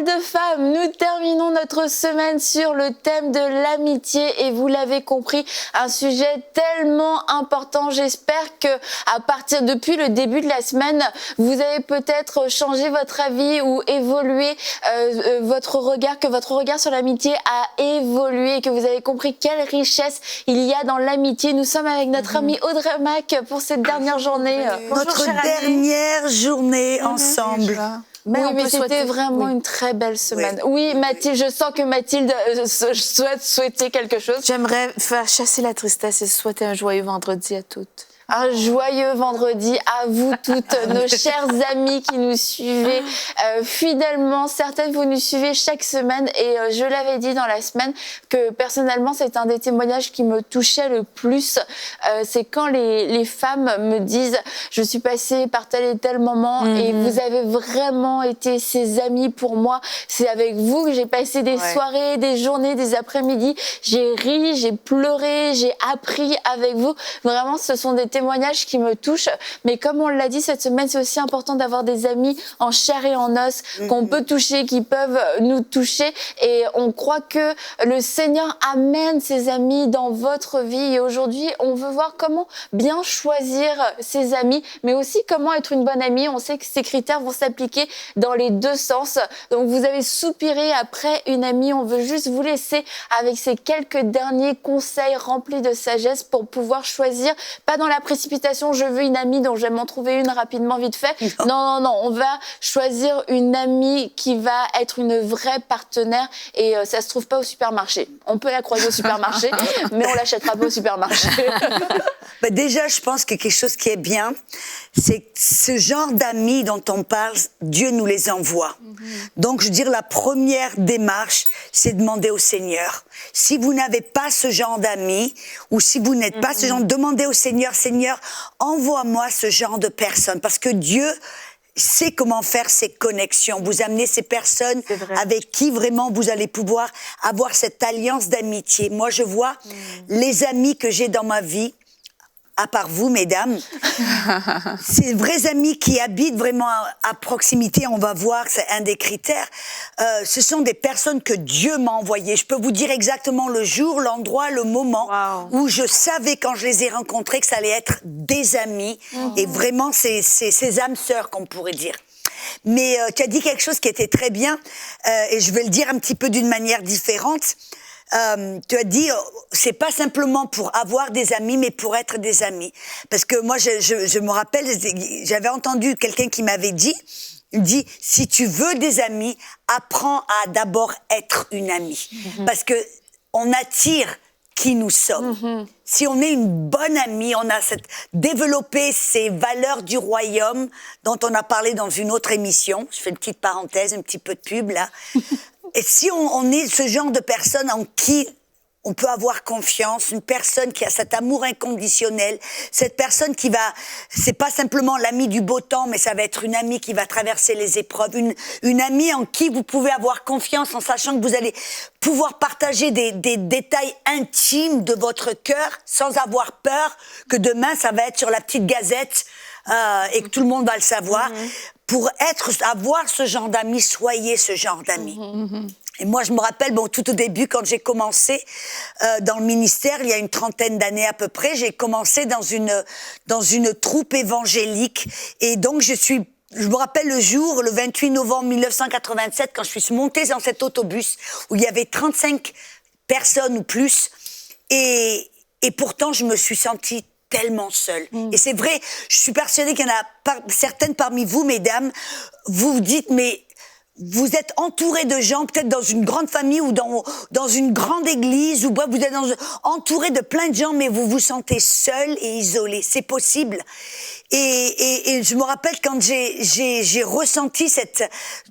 de femmes, nous terminons notre semaine sur le thème de l'amitié et vous l'avez compris, un sujet tellement important. J'espère que depuis le début de la semaine, vous avez peut-être changé votre avis ou évolué votre regard sur l'amitié a évolué et que vous avez compris quelle richesse il y a dans l'amitié. Nous sommes avec notre amie Audrey Mac pour cette dernière journée. Notre dernière journée ensemble. Mais c'était vraiment une très belle semaine. Oui, Mathilde, je sens que Mathilde souhaite souhaiter quelque chose. J'aimerais faire chasser la tristesse et souhaiter un joyeux vendredi à toutes. Un joyeux vendredi à vous toutes, nos chères amies qui nous suivez fidèlement. Certaines, vous nous suivez chaque semaine et je l'avais dit dans la semaine que personnellement, c'est un des témoignages qui me touchait le plus. C'est quand les femmes me disent « Je suis passée par tel et tel moment et vous avez vraiment été ces amies pour moi. C'est avec vous que j'ai passé des soirées, des journées, des après-midi. J'ai ri, j'ai pleuré, j'ai appris avec vous. » Vraiment, ce sont des témoignages qui me touchent, mais comme on l'a dit cette semaine, c'est aussi important d'avoir des amis en chair et en os qu'on peut toucher, qui peuvent nous toucher, et on croit que le Seigneur amène ses amis dans votre vie, et aujourd'hui on veut voir comment bien choisir ses amis, mais aussi comment être une bonne amie. On sait que ces critères vont s'appliquer dans les deux sens, donc vous avez soupiré après une amie, on veut juste vous laisser avec ces quelques derniers conseils remplis de sagesse pour pouvoir choisir, pas dans la précipitation, je veux une amie donc je vais m'en trouver une rapidement vite fait. Non, on va choisir une amie qui va être une vraie partenaire et ça se trouve pas au supermarché. On peut la croiser au supermarché, mais on l'achètera pas au supermarché. Déjà, je pense que quelque chose qui est bien, c'est que ce genre d'amis dont on parle, Dieu nous les envoie. Donc, je veux dire, la première démarche, c'est demander au Seigneur. Si vous n'avez pas ce genre d'amis, ou si vous n'êtes pas ce genre, demandez au Seigneur, Seigneur, envoie-moi ce genre de personnes. Parce que Dieu sait comment faire ces connexions. Vous amenez ces personnes avec qui vraiment vous allez pouvoir avoir cette alliance d'amitié. Moi, je vois les amis que j'ai dans ma vie, à part vous, mesdames, ces vrais amis qui habitent vraiment à proximité, on va voir, c'est un des critères. Ce sont des personnes que Dieu m'a envoyées. Je peux vous dire exactement le jour, l'endroit, le moment où je savais quand je les ai rencontrés que ça allait être des amis et vraiment ces âmes sœurs qu'on pourrait dire. Mais tu as dit quelque chose qui était très bien et je vais le dire un petit peu d'une manière différente. Tu as dit, c'est pas simplement pour avoir des amis, mais pour être des amis. Parce que moi, je me rappelle, j'avais entendu quelqu'un qui m'avait dit, il me dit, si tu veux des amis, apprends à d'abord être une amie. Parce que on attire qui nous sommes. Si on est une bonne amie, on a développé ces valeurs du royaume dont on a parlé dans une autre émission. Je fais une petite parenthèse, un petit peu de pub là. Et si on est ce genre de personne en qui on peut avoir confiance, une personne qui a cet amour inconditionnel, cette personne qui va, c'est pas simplement l'amie du beau temps, mais ça va être une amie qui va traverser les épreuves, une amie en qui vous pouvez avoir confiance en sachant que vous allez pouvoir partager des détails intimes de votre cœur sans avoir peur que demain ça va être sur la petite gazette et que tout le monde va le savoir. Pour avoir ce genre d'amis, soyez ce genre d'amis. Et moi, je me rappelle, tout au début, quand j'ai commencé dans le ministère, il y a une 30aine d'années à peu près, j'ai commencé dans une troupe évangélique. Et donc, je me rappelle le jour, le 28 novembre 1987, quand je suis montée dans cet autobus où il y avait 35 personnes ou plus. Et pourtant, je me suis sentie tellement seule. Et c'est vrai, je suis persuadée qu'il y en a certaines parmi vous, mesdames, vous vous dites, mais vous êtes entouré de gens, peut-être dans une grande famille ou dans une grande église, ou vous êtes entouré de plein de gens, mais vous vous sentez seul et isolé. C'est possible. Et je me rappelle quand j'ai ressenti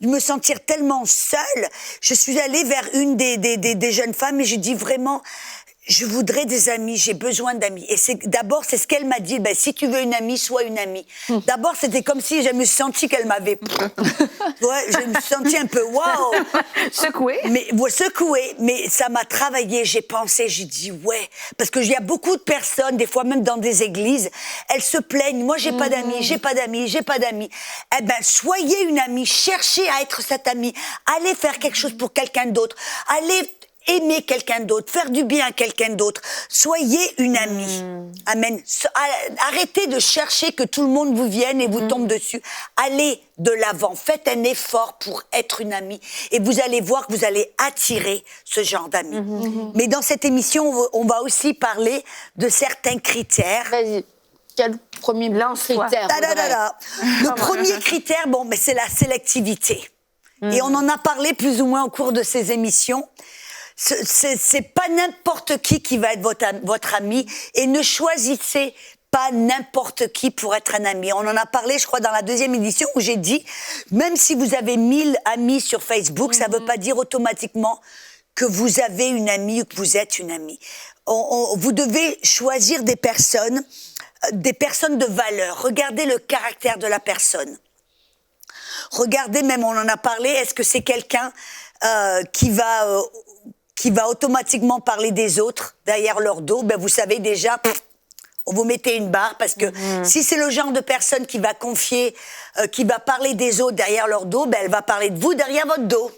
me sentir tellement seule, je suis allée vers une des jeunes femmes et j'ai dit vraiment, je voudrais des amis, j'ai besoin d'amis. Et d'abord, c'est ce qu'elle m'a dit. Ben, si tu veux une amie, sois une amie. D'abord, c'était comme si je me sentis qu'elle m'avait. Ouais, je me suis sentie un peu waouh. Secouée. Secouée. Mais ça m'a travaillé. J'ai pensé, j'ai dit ouais. Parce que il y a beaucoup de personnes, des fois même dans des églises, elles se plaignent. Moi, j'ai pas d'amis, j'ai pas d'amis, j'ai pas d'amis. Eh ben, soyez une amie. Cherchez à être cette amie. Allez faire quelque chose pour quelqu'un d'autre. Allez aimer quelqu'un d'autre, faire du bien à quelqu'un d'autre. Soyez une amie. Amen. Arrêtez de chercher que tout le monde vous vienne et vous tombe dessus. Allez de l'avant. Faites un effort pour être une amie. Et vous allez voir que vous allez attirer ce genre d'amis. Mais dans cette émission, on va aussi parler de certains critères. Vas-y. Quel premier critère? Le premier critère, mais c'est la sélectivité. Et on en a parlé plus ou moins au cours de ces émissions. C'est pas n'importe qui va être votre ami, et ne choisissez pas n'importe qui pour être un ami. On en a parlé, je crois, dans la deuxième édition où j'ai dit, même si vous avez 1000 amis sur Facebook, ça veut pas dire automatiquement que vous avez une amie ou que vous êtes une amie. Vous devez choisir des personnes de valeur. Regardez le caractère de la personne. Regardez, même on en a parlé, est-ce que c'est quelqu'un qui va automatiquement parler des autres derrière leur dos? Ben vous savez déjà, on vous mettez une barre, parce que si c'est le genre de personne qui va confier, qui va parler des autres derrière leur dos, ben elle va parler de vous derrière votre dos.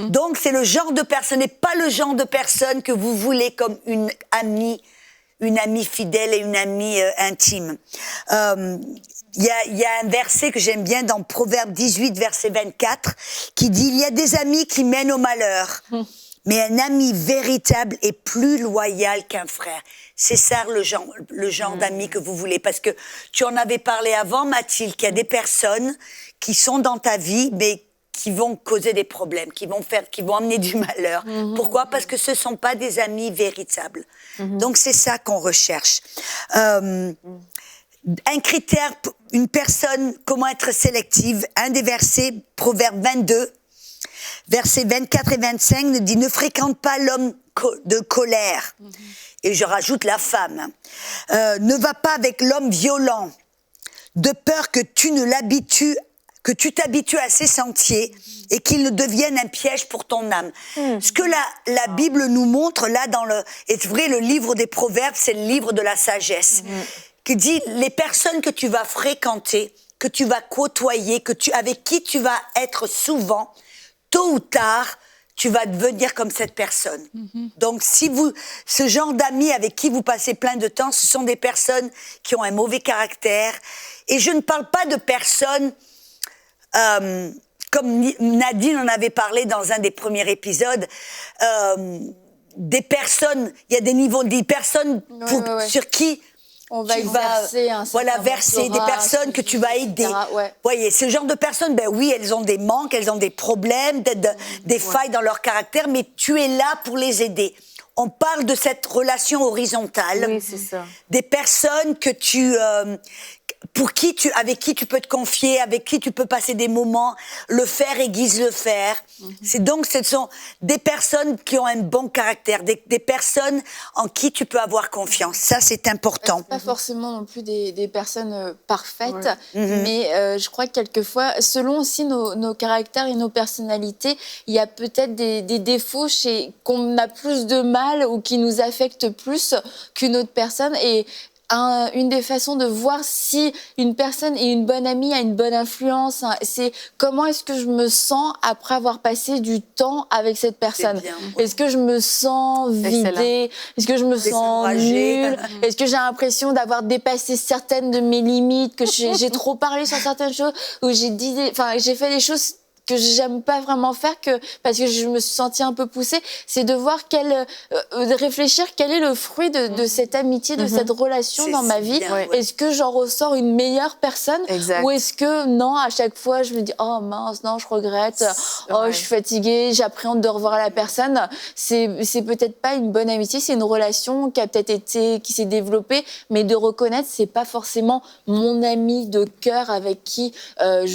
Donc c'est le genre de personne, et pas le genre de personne que vous voulez comme une amie fidèle et une amie intime. Il y a un verset que j'aime bien dans Proverbe 18, verset 24, qui dit « Il y a des amis qui mènent au malheur, mais un ami véritable est plus loyal qu'un frère. » C'est ça le genre d'ami que vous voulez. Parce que tu en avais parlé avant, Mathilde, qu'il y a des personnes qui sont dans ta vie, mais qui vont causer des problèmes, qui vont amener du malheur. Pourquoi? Parce que ce ne sont pas des amis véritables. Donc c'est ça qu'on recherche. Un critère, une personne, comment être sélective, un des versets, Proverbe 22, versets 24 et 25, nous dit « Ne fréquente pas l'homme de colère ». Et je rajoute la femme. Ne va pas avec l'homme violent, de peur que tu t'habitues à ses sentiers et qu'il ne devienne un piège pour ton âme. Ce que la Bible nous montre là et c'est vrai, le livre des Proverbes, c'est le livre de la sagesse, qui dit les personnes que tu vas fréquenter, que tu vas côtoyer, avec qui tu vas être souvent, tôt ou tard, tu vas devenir comme cette personne. Donc, ce genre d'amis avec qui vous passez plein de temps, ce sont des personnes qui ont un mauvais caractère. Et je ne parle pas de personnes comme Nadine en avait parlé dans un des premiers épisodes, des personnes, il y a des niveaux, des personnes sur qui on va verser un verser des personnes que tu vas aider. Voyez, ce genre de personnes, ben oui, elles ont des manques, elles ont des problèmes, des failles dans leur caractère, mais tu es là pour les aider. On parle de cette relation horizontale. Oui, c'est ça. Des personnes que avec qui tu peux te confier, avec qui tu peux passer des moments, le faire aiguise le faire. Ce sont des personnes qui ont un bon caractère, des personnes en qui tu peux avoir confiance. Ça, c'est important. Pas forcément non plus des personnes parfaites, mais je crois que quelquefois, selon aussi nos caractères et nos personnalités, il y a peut-être des défauts qu'on a plus de mal ou qui nous affectent plus qu'une autre personne. Et une des façons de voir si une personne est une bonne amie, a une bonne influence, c'est comment est-ce que je me sens après avoir passé du temps avec cette personne. Est-ce que je me sens vidée? Est-ce que je me sens nulle? Est-ce que j'ai l'impression d'avoir dépassé certaines de mes limites, que j'ai trop parlé sur certaines choses, ou j'ai fait des choses que j'aime pas vraiment faire parce que je me suis sentie un peu poussée, c'est de voir de réfléchir quel est le fruit de cette amitié, de cette relation dans ma vie. Est-ce que j'en ressors une meilleure personne, ou est-ce que non, à chaque fois je me dis oh mince, non, je regrette, je suis fatiguée, j'appréhende de revoir la personne. C'est peut-être pas une bonne amitié, c'est une relation qui a peut-être qui s'est développée, mais de reconnaître c'est pas forcément mon ami de cœur avec qui à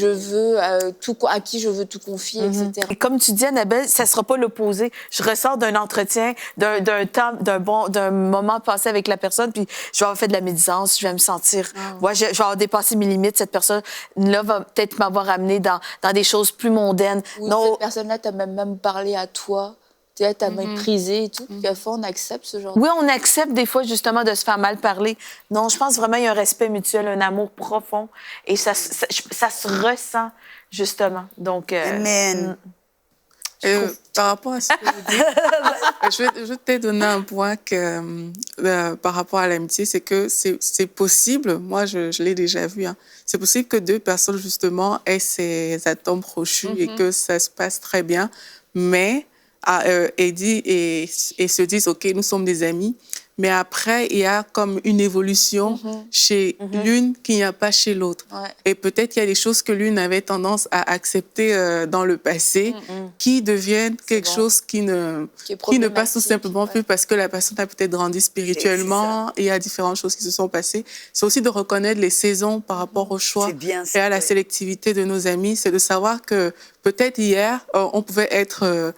qui je veux veut tout confier, etc. Et comme tu dis, Annabelle, ça sera pas l'opposé. Je ressors d'un entretien, d'un moment passé avec la personne, puis je vais avoir fait de la médisance, je vais me sentir... Ouais, je vais avoir dépassé mes limites. Cette personne-là va peut-être m'avoir amené dans des choses plus mondaines. Ou Non, cette personne-là t'a même parlé à toi, t'as méprisé et tout. Puis à fois, on accepte ce genre oui, on accepte des fois, justement, de se faire mal parler. Non, je pense vraiment qu'il y a un respect mutuel, un amour profond. Et ça se ressent, justement. Donc... Amen. Par rapport à ce que vous dites, je vais te donner un point par rapport à l'amitié, c'est que c'est possible, moi je l'ai déjà vu, hein, c'est possible que deux personnes justement aient ces atomes crochus et que ça se passe très bien, mais et se disent, OK, nous sommes des amis, mais après, il y a comme une évolution chez l'une qu'il n'y a pas chez l'autre. Ouais. Et peut-être il y a des choses que l'une avait tendance à accepter dans le passé qui deviennent quelque chose qui ne passe tout simplement plus parce que la personne a peut-être grandi spirituellement et il y a différentes choses qui se sont passées. C'est aussi de reconnaître les saisons par rapport au choix et à la sélectivité de nos amis. C'est de savoir que peut-être hier, on pouvait être...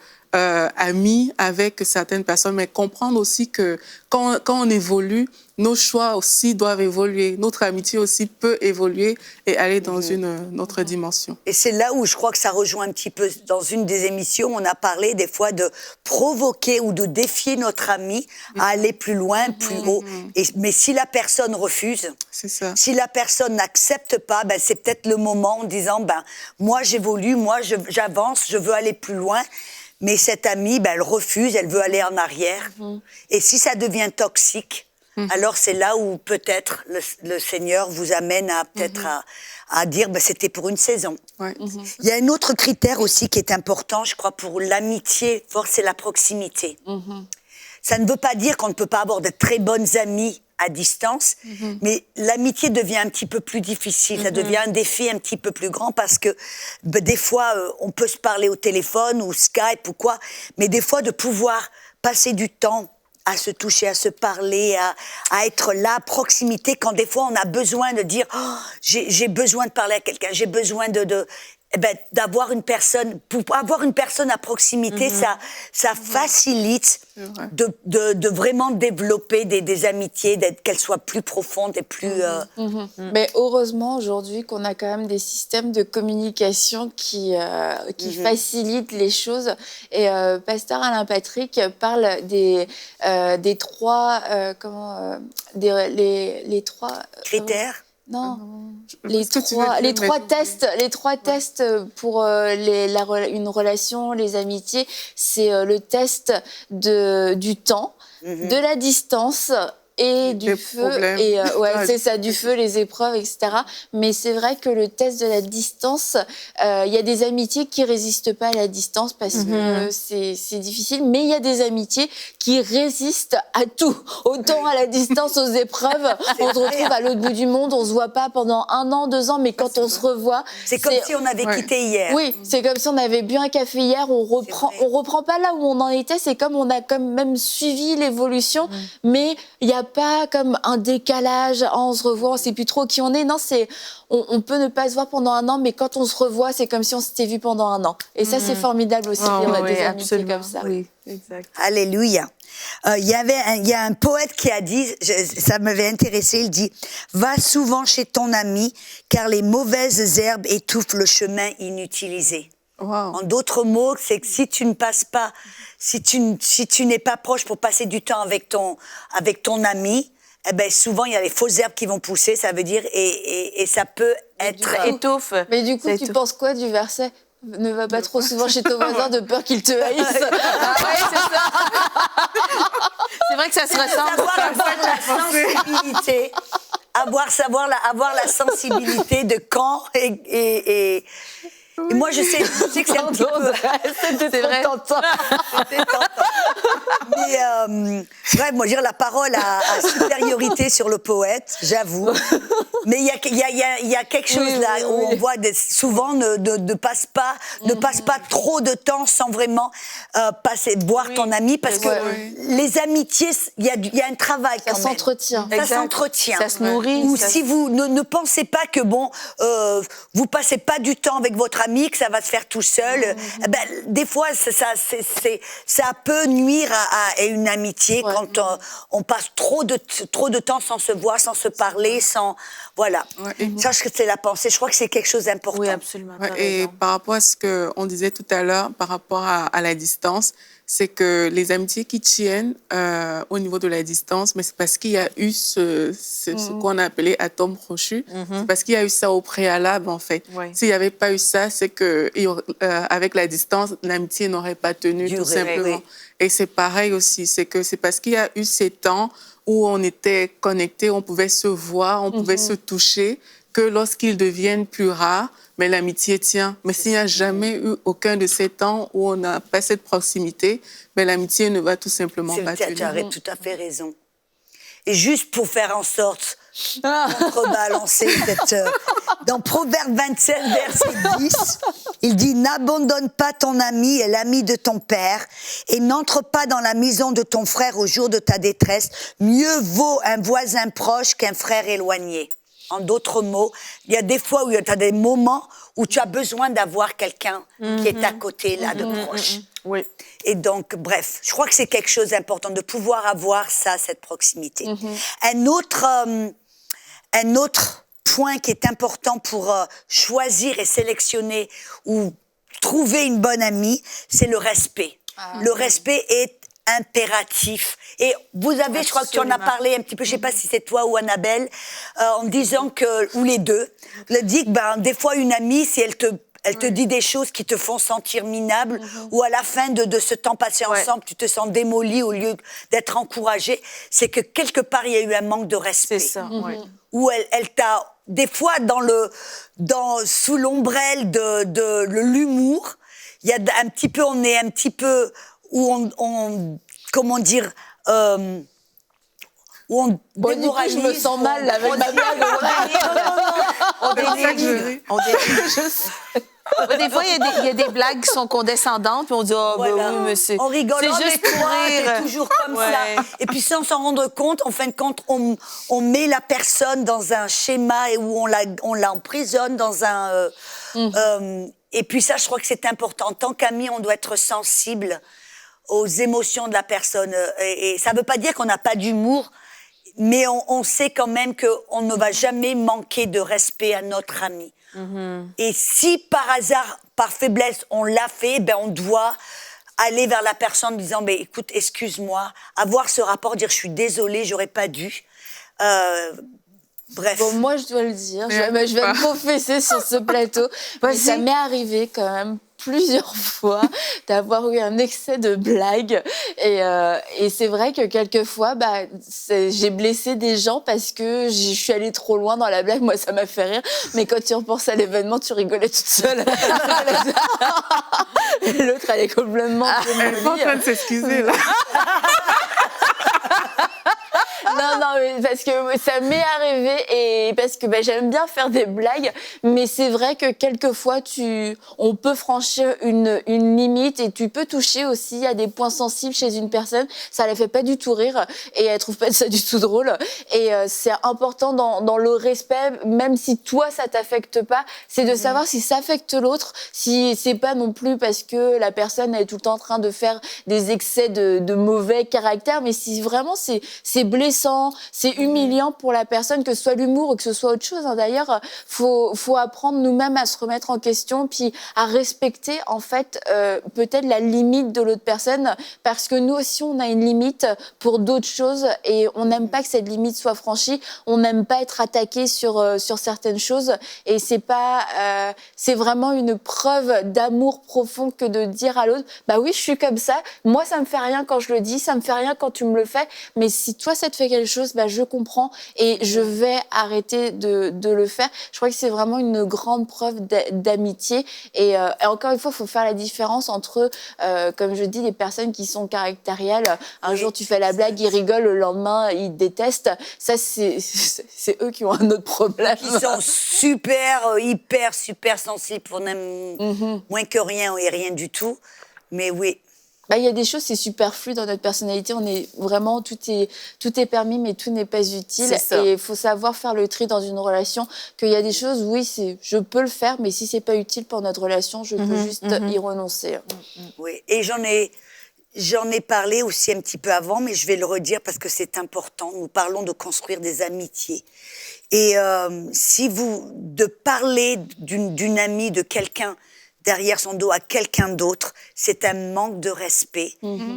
amis avec certaines personnes, mais comprendre aussi que quand on évolue, nos choix aussi doivent évoluer. Notre amitié aussi peut évoluer et aller dans une autre dimension. Et c'est là où je crois que ça rejoint un petit peu. Dans une des émissions, on a parlé des fois de provoquer ou de défier notre ami à aller plus loin, plus haut. Mais si la personne refuse, c'est ça. Si la personne n'accepte pas, ben c'est peut-être le moment en disant, moi j'évolue, moi j'avance, je veux aller plus loin. Mais cette amie, elle refuse, elle veut aller en arrière. Et si ça devient toxique, alors c'est là où peut-être le Seigneur vous amène à peut-être à dire c'était pour une saison. Ouais. Il y a un autre critère aussi qui est important, je crois, pour l'amitié, c'est la proximité. Ça ne veut pas dire qu'on ne peut pas avoir de très bonnes amies à distance, mais l'amitié devient un petit peu plus difficile, ça devient un défi un petit peu plus grand parce que des fois, on peut se parler au téléphone ou Skype ou quoi, mais des fois de pouvoir passer du temps à se toucher, à se parler, à être là, à proximité, quand des fois on a besoin de dire j'ai besoin de parler à quelqu'un, j'ai besoin d'avoir une personne, pour avoir une personne à proximité, ça facilite de vraiment développer des amitiés, qu'elles soient plus profondes et plus... Mais heureusement aujourd'hui qu'on a quand même des systèmes de communication qui facilitent les choses. Et Pasteur Alain Patrick parle des trois... les trois... critères. Non, les trois tests pour une relation, les amitiés, c'est le test du temps, de la distance et du feu. Et c'est ça, du feu, les épreuves, etc. Mais c'est vrai que le test de la distance, il y a des amitiés qui résistent pas à la distance parce que c'est difficile, mais il y a des amitiés qui résistent à tout, autant à la distance, aux épreuves. On se retrouve à l'autre bout du monde, on se voit pas pendant 1 an, 2 ans, mais quand on se revoit, c'est comme si on avait quitté hier. Oui, c'est comme si on avait bu un café hier, on reprend pas là où on en était, c'est comme on a quand même suivi l'évolution, mais il y a pas comme un décalage, on se revoit, on sait plus trop qui on est. Non, on peut ne pas se voir pendant 1 an, mais quand on se revoit, c'est comme si on s'était vu pendant 1 an. Et ça, c'est formidable aussi. On a des amitiés comme ça. Oui, exact. Alléluia. Il y a un poète qui a dit, ça m'avait intéressé, il dit « Va souvent chez ton ami, car les mauvaises herbes étouffent le chemin inutilisé. » Wow. En d'autres mots, c'est que si tu ne passes pas, si tu n'es pas proche pour passer du temps avec ton ami, souvent il y a les fausses herbes qui vont pousser, ça veut dire, et ça peut être étouffe. Mais du coup, tu penses quoi du verset ? Ne va pas trop souvent chez ton voisin de peur qu'il te haïsse. C'est ça. C'est vrai que ça se ressemble. Avoir la sensibilité de quand et moi, je sais que c'est un petit peu... C'est vrai. Tentant. Mais, bref, moi, je dirais la parole a supériorité sur le poète, j'avoue. Mais il y a quelque chose là où on voit souvent ne passe pas trop de temps sans vraiment voir ton ami, parce que les amitiés, il y a un travail quand même. Ça s'entretient. Ça s'entretient. Ça se nourrit. Ou si vous ne pensez pas que vous passez pas du temps avec votre ami, ami, que ça va se faire tout seul. Ben, des fois, ça peut nuire à une amitié quand on passe trop de temps sans se voir, sans se parler, sans... Voilà. Ouais, Ça, c'est la pensée. Je crois que c'est quelque chose d'important. Oui, absolument. Ouais, et par rapport à ce qu'on disait tout à l'heure, par rapport à la distance, c'est que les amitiés qui tiennent au niveau de la distance, mais c'est parce qu'il y a eu ce qu'on a appelé atome crochu. C'est parce qu'il y a eu ça au préalable, en fait. Ouais. S'il n'y avait pas eu ça, c'est que avec la distance, l'amitié n'aurait pas tenu, tout simplement. Oui. Et c'est pareil aussi, c'est parce qu'il y a eu ces temps où on était connectés, on pouvait se voir, on pouvait se toucher, que lorsqu'ils deviennent plus rares, mais l'amitié tient. Mais s'il n'y a jamais eu aucun de ces temps où on n'a pas cette proximité, mais l'amitié ne va tout simplement pas tenir. Tu as tout à fait raison. Et juste pour faire en sorte contrebalancer dans Proverbe 27, verset 10, il dit « N'abandonne pas ton ami et l'ami de ton père, et n'entre pas dans la maison de ton frère au jour de ta détresse. Mieux vaut un voisin proche qu'un frère éloigné. » En d'autres mots, il y a des fois où tu as des moments où tu as besoin d'avoir quelqu'un qui est à côté, là, de proche. Oui. Et donc, bref, je crois que c'est quelque chose d'important de pouvoir avoir ça, cette proximité. Un autre point qui est important pour choisir et sélectionner ou trouver une bonne amie, c'est le respect. Le respect est impératif. Et vous avez, je crois que tu en as parlé un petit peu, je ne sais pas si c'est toi ou Annabelle, en disant que, ou les deux, le dit que des fois une amie, si elle te dit des choses qui te font sentir minable, ou à la fin de ce temps passé ensemble, tu te sens démoli au lieu d'être encouragé, c'est que quelque part, il y a eu un manque de respect. C'est ça, Où elle t'a, des fois, sous l'ombrelle de l'humour, il y a un petit peu, on est un petit peu, où comment dire, où on démoralise. Je me sens mal avec ma blague. On dénigre. Des fois, il y a des blagues qui sont condescendantes, puis on dit « Oh, ben oui, mais c'est... » On rigole, c'est juste pour rire. T'es toujours comme ça. Et puis sans s'en rendre compte, en fin de compte, on met la personne dans un schéma et où on l'emprisonne dans un... et puis ça, je crois que c'est important. En tant qu'ami, on doit être sensible aux émotions de la personne. Et ça ne veut pas dire qu'on n'a pas d'humour, mais on sait quand même qu'on ne va jamais manquer de respect à notre ami. Et si par hasard, par faiblesse, on l'a fait, on doit aller vers la personne en disant écoute, excuse-moi, avoir ce rapport, dire je suis désolée, j'aurais pas dû. Bref. Bon, moi, je dois le dire, je vais me confesser sur ce plateau. Mais ça m'est arrivé quand même plusieurs fois d'avoir eu un excès de blagues. Et c'est vrai que quelquefois, j'ai blessé des gens parce que je suis allée trop loin dans la blague. Moi, ça m'a fait rire. Mais quand tu repenses à l'événement, tu rigolais toute seule. Et l'autre, elle est complètement... Elle est pas en train de s'excuser, là. Non, mais parce que ça m'est arrivé et parce que j'aime bien faire des blagues, mais c'est vrai que quelquefois on peut franchir une limite et tu peux toucher aussi à des points sensibles chez une personne. Ça la fait pas du tout rire et elle trouve pas ça du tout drôle. Et c'est important dans le respect, même si toi ça t'affecte pas, c'est de savoir si ça affecte l'autre, si c'est pas non plus parce que la personne elle est tout le temps en train de faire des excès de mauvais caractère, mais si vraiment c'est blessant, c'est humiliant pour la personne, que ce soit l'humour ou que ce soit autre chose. D'ailleurs, faut apprendre nous-mêmes à se remettre en question, puis à respecter en fait peut-être la limite de l'autre personne, parce que nous aussi on a une limite pour d'autres choses et on n'aime pas que cette limite soit franchie. On n'aime pas être attaqué sur certaines choses et c'est vraiment une preuve d'amour profond que de dire à l'autre oui, je suis comme ça. Moi, ça me fait rien quand je le dis, ça me fait rien quand tu me le fais. Mais si toi ça te fait quelque chose, je comprends et je vais arrêter de le faire. Je crois que c'est vraiment une grande preuve d'amitié. Et encore une fois, il faut faire la différence entre, comme je dis, les personnes qui sont caractérielles. Un jour, tu fais la blague, ils rigolent, le lendemain, ils détestent. Ça, c'est eux qui ont un autre problème. Ils sont super sensibles. On aime moins que rien et rien du tout. Mais oui. Il y a des choses, c'est superflu dans notre personnalité. On est vraiment, tout est permis, mais tout n'est pas utile. Et il faut savoir faire le tri dans une relation. Qu'il y a des choses, oui, je peux le faire, mais si c'est pas utile pour notre relation, je peux juste y renoncer. Oui, et j'en ai parlé aussi un petit peu avant, mais je vais le redire parce que c'est important. Nous parlons de construire des amitiés. Et si de parler d'une amie, de quelqu'un derrière son dos à quelqu'un d'autre, c'est un manque de respect.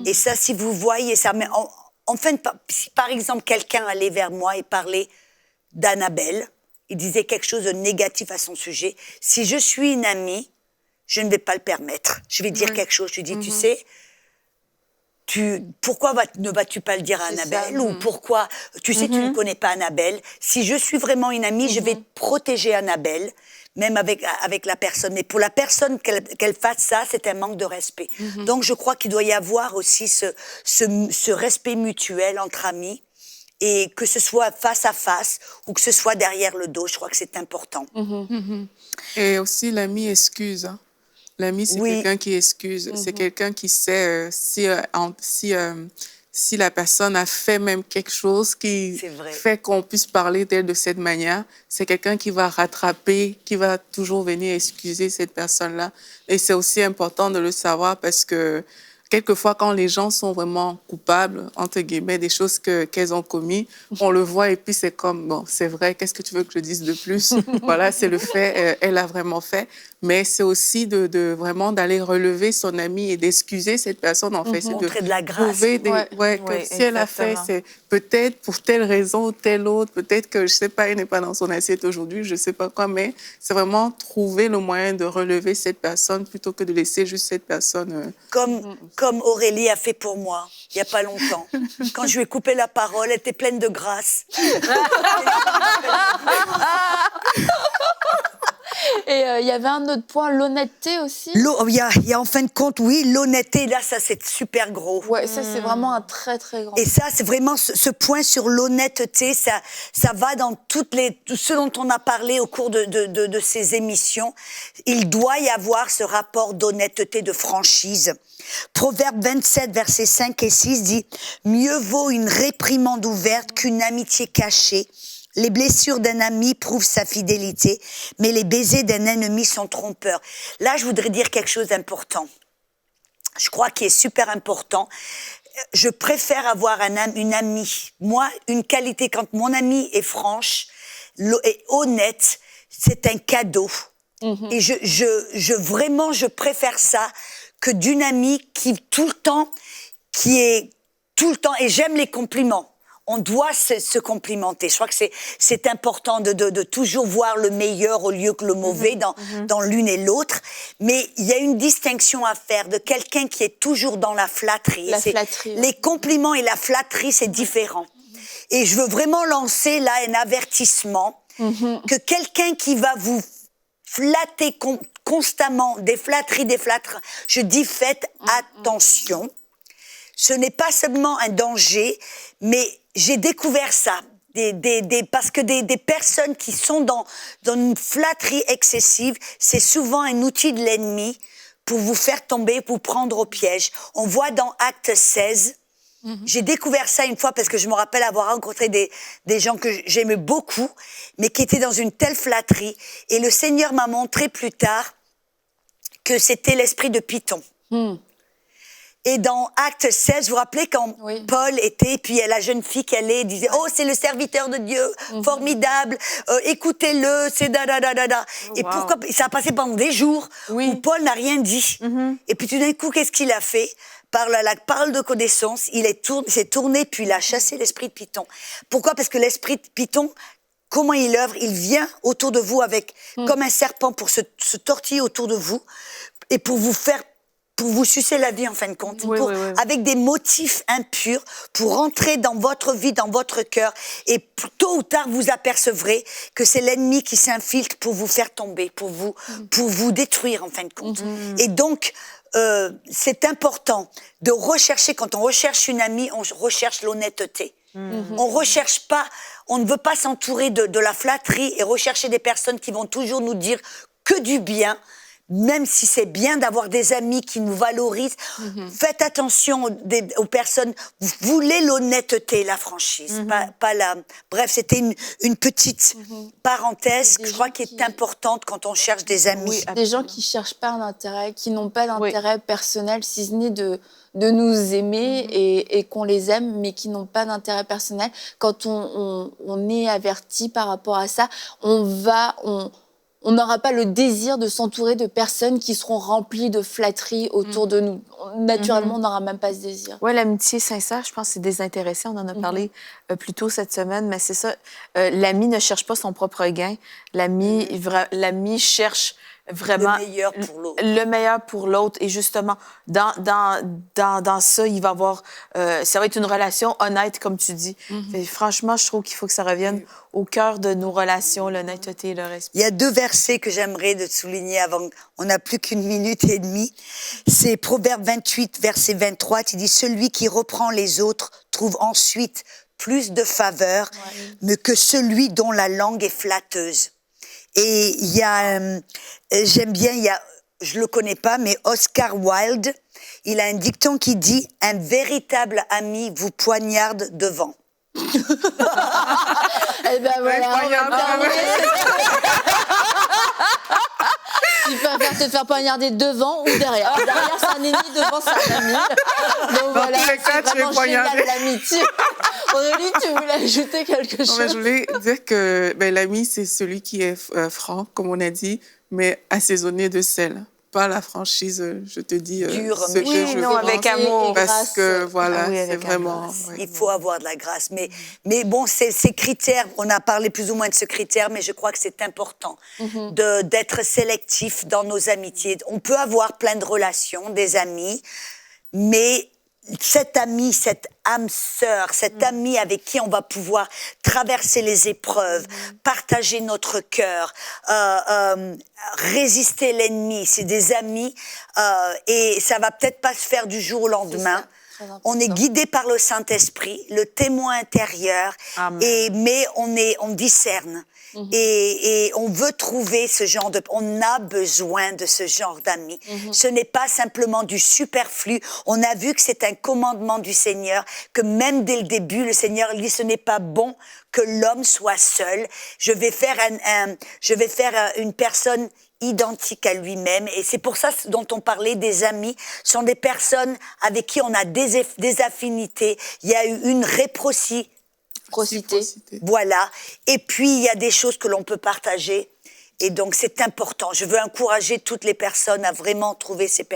Et ça, si vous voyez ça, mais enfin, si par exemple quelqu'un allait vers moi et parlait d'Annabelle, il disait quelque chose de négatif à son sujet, si je suis une amie, je ne vais pas le permettre. Je vais dire quelque chose, je lui dis, tu sais, pourquoi ne vas-tu pas le dire à Annabelle ou pourquoi, tu sais, tu ne connais pas Annabelle. Si je suis vraiment une amie, je vais protéger Annabelle, même avec la personne. Mais pour la personne qu'elle fasse ça, c'est un manque de respect. Donc, je crois qu'il doit y avoir aussi ce respect mutuel entre amis. Et que ce soit face à face ou que ce soit derrière le dos, je crois que c'est important. Et aussi, l'ami excuse. Hein. L'ami, c'est quelqu'un qui excuse. C'est quelqu'un qui sait si la personne a fait même quelque chose qui fait qu'on puisse parler d'elle de cette manière. C'est quelqu'un qui va rattraper, qui va toujours venir excuser cette personne-là. Et c'est aussi important de le savoir parce que quelquefois, quand les gens sont vraiment coupables, entre guillemets, des choses qu'elles ont commises, on le voit et puis c'est comme, bon, c'est vrai, qu'est-ce que tu veux que je dise de plus? Voilà, c'est le fait, elle a vraiment fait. Mais c'est aussi vraiment d'aller relever son ami et d'excuser cette personne, en fait. C'est montrer de la grâce. Que si elle a fait, c'est peut-être pour telle raison ou telle autre, peut-être que, je sais pas, elle n'est pas dans son assiette aujourd'hui, je sais pas quoi, mais c'est vraiment trouver le moyen de relever cette personne plutôt que de laisser juste cette personne... Comme Aurélie a fait pour moi, il n'y a pas longtemps. Quand je lui ai coupé la parole, elle était pleine de grâce. Et il y avait un autre point, l'honnêteté aussi. Il y a en fin de compte, oui, l'honnêteté, là, ça c'est super gros. Ouais, ça c'est vraiment un très très grand. Et ça, c'est vraiment ce point sur l'honnêteté, ça va dans tout ce dont on a parlé au cours de ces émissions. Il doit y avoir ce rapport d'honnêteté, de franchise. Proverbe 27, versets 5 et 6 dit « Mieux vaut une réprimande ouverte qu'une amitié cachée. Les blessures d'un ami prouvent sa fidélité, mais les baisers d'un ennemi sont trompeurs. » Là, je voudrais dire quelque chose d'important. Je crois qu'il est super important. Je préfère avoir une amie. Moi, une qualité, quand mon amie est franche et honnête, c'est un cadeau. Et je préfère ça que d'une amie qui est tout le temps, et j'aime les compliments. On doit se complimenter. Je crois que c'est important de toujours voir le meilleur au lieu que le mauvais dans l'une et l'autre. Mais il y a une distinction à faire de quelqu'un qui est toujours dans la flatterie. Les compliments et la flatterie, c'est différent. Et je veux vraiment lancer là un avertissement que quelqu'un qui va vous flatter constamment, des flatteries, je dis faites attention. Ce n'est pas seulement un danger, mais j'ai découvert ça. Parce que des personnes qui sont dans une flatterie excessive, c'est souvent un outil de l'ennemi pour vous faire tomber, pour vous prendre au piège. On voit dans Acte 16, j'ai découvert ça une fois parce que je me rappelle avoir rencontré des gens que j'aimais beaucoup, mais qui étaient dans une telle flatterie. Et le Seigneur m'a montré plus tard que c'était l'esprit de Python. Et dans Acte 16, vous vous rappelez quand Paul était, puis la jeune fille qui allait, disait « Oh, c'est le serviteur de Dieu, formidable, écoutez-le, c'est da-da-da-da-da. » Et pourquoi ça a passé pendant des jours où Paul n'a rien dit. Et puis tout d'un coup, qu'est-ce qu'il a fait? Par la parole de connaissance, il s'est tourné, puis il a chassé l'esprit de Python. Pourquoi? Parce que l'esprit de Python, comment il œuvre? Il vient autour de vous comme un serpent pour se tortiller autour de vous et pour vous sucer la vie, en fin de compte, avec des motifs impurs, pour rentrer dans votre vie, dans votre cœur, et tôt ou tard, vous apercevrez que c'est l'ennemi qui s'infiltre pour vous faire tomber, pour vous détruire, en fin de compte. Et donc, c'est important de rechercher, quand on recherche une amie, on recherche l'honnêteté. On recherche pas, on ne veut pas s'entourer de la flatterie et rechercher des personnes qui vont toujours nous dire que du bien. même si c'est bien d'avoir des amis qui nous valorisent, faites attention aux personnes. Vous voulez l'honnêteté, la franchise, pas la... Bref, c'était une petite parenthèse, je crois, qui est importante quand on cherche des amis. Des gens qui cherchent pas un intérêt, qui n'ont pas d'intérêt personnel, si ce n'est de nous aimer et qu'on les aime, mais qui n'ont pas d'intérêt personnel. Quand on est averti par rapport à ça, on n'aura pas le désir de s'entourer de personnes qui seront remplies de flatteries autour de nous. Naturellement, on n'aura même pas ce désir. Oui, l'amitié sincère, je pense que c'est désintéressé. On en a parlé plus tôt cette semaine, mais c'est ça. L'ami ne cherche pas son propre gain. L'ami cherche vraiment le meilleur pour l'autre. Le meilleur pour l'autre. Et justement, dans ça, il va avoir... ça va être une relation honnête, comme tu dis. Et franchement, je trouve qu'il faut que ça revienne au cœur de nos relations, l'honnêteté et le respect. Il y a 2 versets que j'aimerais de souligner avant. On n'a plus qu'1 minute et demie. C'est Proverbe 28, verset 23, qui dit « Celui qui reprend les autres trouve ensuite plus de faveur mais que celui dont la langue est flatteuse. » Et il y a, j'aime bien, je le connais pas, mais Oscar Wilde, il a un dicton qui dit « Un véritable ami vous poignarde devant ». Eh ben voilà, on va terminer. Tu préfères te faire poignarder devant ou derrière. Derrière, c'est un ennemi, devant, c'est un ami. Donc voilà, tous les cas, c'est tu es vraiment poignardé. génial, l'amitié. Aurélie, tu voulais ajouter quelque chose? Je voulais dire que l'ami, c'est celui qui est franc, comme on a dit, mais assaisonné de sel. Pas la franchise, je te dis, Dure, ce mais que oui, je non, pense. avec amour. Parce que, voilà, Ah oui, c'est avec vraiment... amour. ouais. Il faut avoir de la grâce. Mais bon, ces critères, on a parlé plus ou moins de ce critère, mais je crois que c'est important d'être sélectif dans nos amitiés. On peut avoir plein de relations, des amis, mais cet ami, cette âme sœur, cet ami avec qui on va pouvoir traverser les épreuves, partager notre cœur, résister l'ennemi, c'est des amis et ça va peut-être pas se faire du jour au lendemain. On est guidé par le Saint-Esprit, le témoin intérieur, mais on discerne. Et on veut trouver ce genre on a besoin de ce genre d'amis. Ce n'est pas simplement du superflu. On a vu que c'est un commandement du Seigneur, que même dès le début, le Seigneur dit, ce n'est pas bon que l'homme soit seul. Je vais faire une personne identique à lui-même. Et c'est pour ça dont on parlait des amis. Ce sont des personnes avec qui on a des affinités. Il y a eu une réciprocité. Voilà. Et puis, il y a des choses que l'on peut partager. Et donc, c'est important. Je veux encourager toutes les personnes à vraiment trouver ses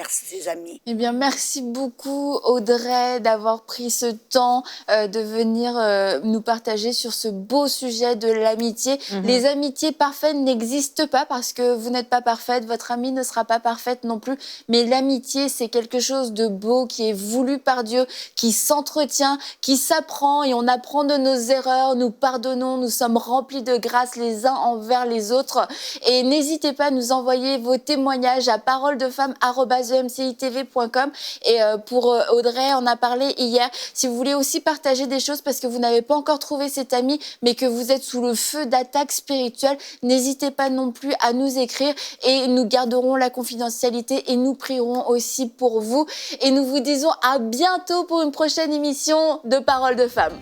amis. Eh bien, merci beaucoup, Audrey, d'avoir pris ce temps de venir nous partager sur ce beau sujet de l'amitié. Les amitiés parfaites n'existent pas parce que vous n'êtes pas parfaite, votre amie ne sera pas parfaite non plus. Mais l'amitié, c'est quelque chose de beau qui est voulu par Dieu, qui s'entretient, qui s'apprend et on apprend de nos erreurs, nous pardonnons, nous sommes remplis de grâce les uns envers les autres. Et n'hésitez pas à nous envoyer vos témoignages à paroledefemme@emcitv.com. Et pour Audrey, on a parlé hier. Si vous voulez aussi partager des choses parce que vous n'avez pas encore trouvé cet ami, mais que vous êtes sous le feu d'attaques spirituelles, n'hésitez pas non plus à nous écrire et nous garderons la confidentialité et nous prierons aussi pour vous. Et nous vous disons à bientôt pour une prochaine émission de Paroles de Femmes.